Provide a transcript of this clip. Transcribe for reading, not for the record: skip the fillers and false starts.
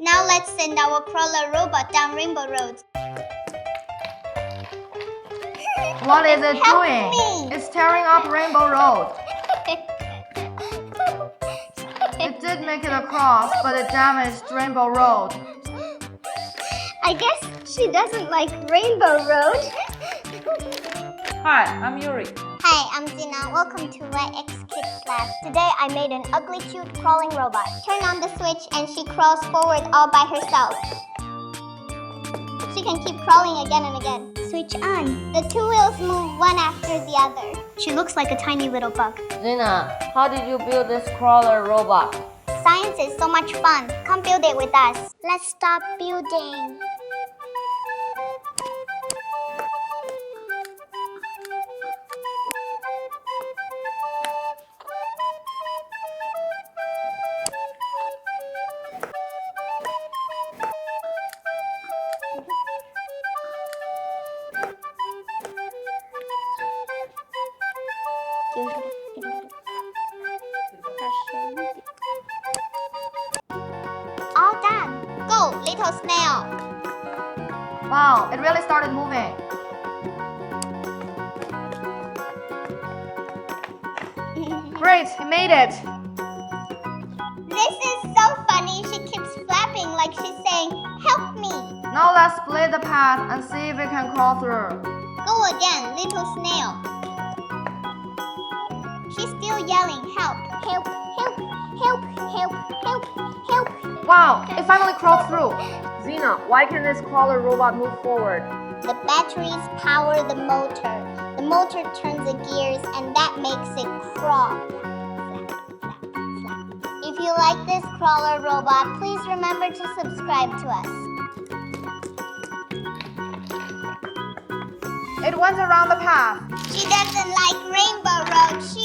Now let's send our crawler robot down Rainbow Road. What is it Help doing? me. It's tearing up Rainbow Road. It did make it across, but it damaged Rainbow Road. I guess she doesn't like Rainbow Road. Hi, I'm Yuri. Hi, I'm Xena. Welcome to YX Kids Lab. Today I made an ugly cute crawling robot. Turn on the switch and she crawls forward all by herself. She can keep crawling again and again. Switch on. The two wheels move one after the other. She looks like a tiny little bug. Xena, how did you build this crawler robot? Science is so much fun. Come build it with us. Let's start building. All done. Go, little snail. Wow, it really started moving. Great, it made it. This is so funny. She keeps flapping like she's saying, "Help me." Now let's split the path and see if it can crawl through. Go again, little snail. She's still yelling, "Help, help, help, help, help, help, help." Wow, it finally crawled through. Xena, why can this crawler robot move forward? The batteries power the motor. The motor turns the gears and that makes it crawl. If you like this crawler robot, please remember to subscribe to us. It went around the path. She doesn't like Rainbow Road. She